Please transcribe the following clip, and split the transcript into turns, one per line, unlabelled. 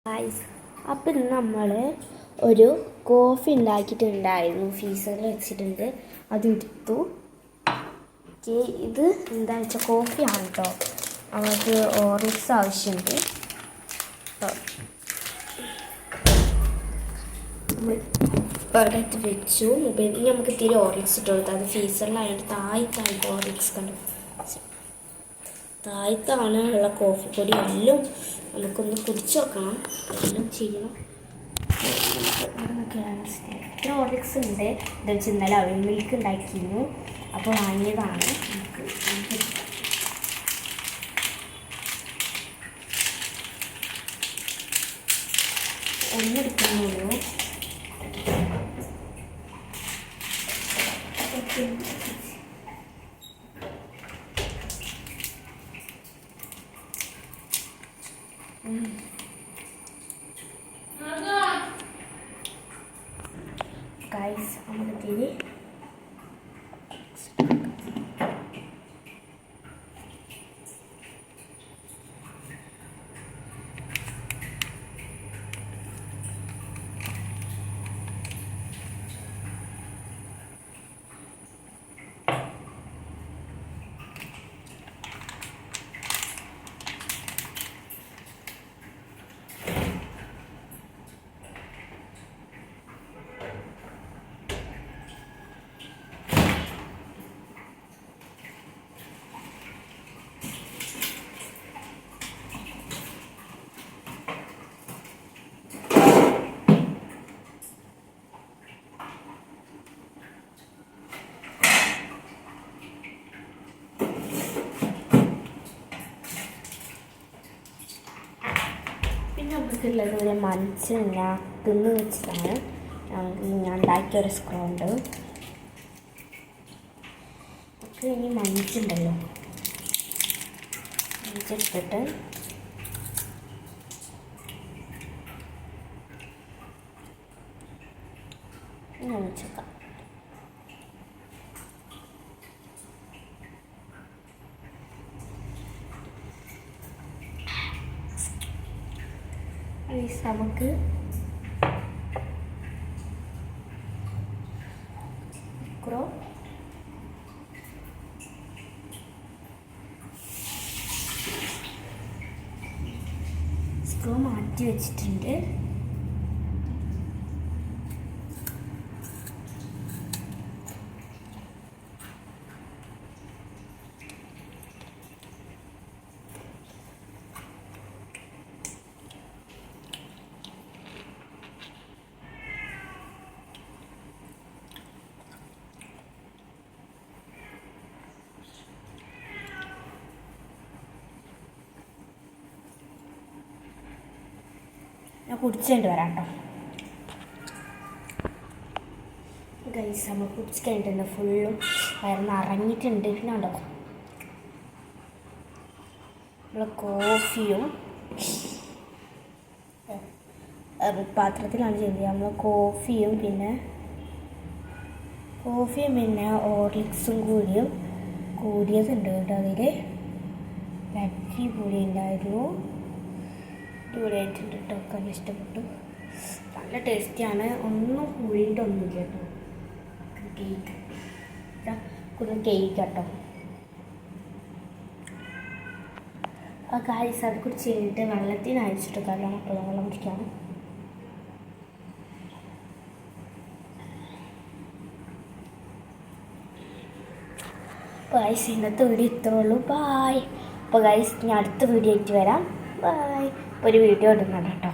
Guys, അപ്പം ഇന്ന് നമ്മൾ ഒരു കോഫി ഉണ്ടാക്കിയിട്ടുണ്ടായിരുന്നു. ഫ്രീസറിൽ വെച്ചിട്ടുണ്ട്. അതെടുത്തു. ഇത് എന്താ വെച്ചാൽ കോഫിയാണ് കേട്ടോ. നമുക്ക് ഓറിക്സ് ആവശ്യമുണ്ട്. ഒരിടത്ത് വെച്ചു. ഇനി നമുക്ക് ഇത്തിരി ഓറിക്സ് ഇട്ട് കൊടുത്താൽ അത് ഫ്രീസറിലായതുകൊണ്ട് താഴത്താണ് ഓറിക്സ് കണ്ടു. താഴത്താണ് ഉള്ള കോഫി പൊടി എല്ലാം നമുക്കൊന്ന് കുടിച്ച് നോക്കണം. എല്ലാം ചെയ്യണം. ഇത്ര ഓറിക്സ് ഉണ്ട്. എന്താ വെച്ചാൽ ഇന്നലെ അവിൽ മിൽക്ക് ഉണ്ടാക്കിയിരുന്നു. അപ്പോൾ വാങ്ങിയതാണ്. നമുക്ക് ഒന്നെടുക്കുന്നുള്ളൂ. ഗൈസ്, നമ്മളിതിരി നമുക്കുള്ളത് ഒരു മഞ്ച് ഞാൻ തിന്ന് വെച്ചതാണ്. ഞാൻ ഉണ്ടാക്കിയൊരു സ്ക്രൂ ഉണ്ട്. നമുക്ക് ഇനി മഞ്ചുണ്ടല്ലോ, മഞ്ചെടുത്തിട്ട് വെച്ചേക്കാം. നമുക്ക് സ്ക്രൂ മാറ്റി വെച്ചിട്ടുണ്ട്. ഞാൻ കുടിച്ചേണ്ടി വരാം കേട്ടോ. ഗൈസ്, നമ്മൾ കുടിച്ച് കഴിഞ്ഞിട്ടുണ്ട്. ഫുള്ളും വയറിന് ഇറങ്ങിയിട്ടുണ്ട്. പിന്നെ ഉണ്ടോ നമ്മൾ കോഫിയും പാത്രത്തിലാണ് ചെയ്തത്. നമ്മൾ കോഫിയും പിന്നെ ഓർലിക്സും കൂടിയതുണ്ട് കേട്ടോ. അതിൽ ബാറ്ററി കൂടി ഉണ്ടായിരുന്നു. അടിപൊളിയായിട്ടുണ്ട് കേട്ടോ. ഒക്കെ ഇഷ്ടപ്പെട്ടു. നല്ല ടേസ്റ്റിയാണ്. ഒന്നും കൂടിയിട്ടൊന്നുമില്ല കേട്ടോ. കേക്ക് കേട്ടോ. ആ ഗൈസ്, അത് കുറിച്ച് കഴിഞ്ഞിട്ട് വെള്ളത്തിന് അയച്ചിട്ട് കാരണം വെള്ളം കുടിക്കാണ്. ഗൈസ്, ഇന്നത്തെ വീഡിയോ ഇത്രേ ഉള്ളൂ. ബായ്. അപ്പോൾ ഗൈസ്, ഞാൻ അടുത്ത വീഡിയോ ആയിട്ട് വരാം. ബായ്. ഒരു വീഡിയോ ഇടുന്നുണ്ട് കേട്ടോ.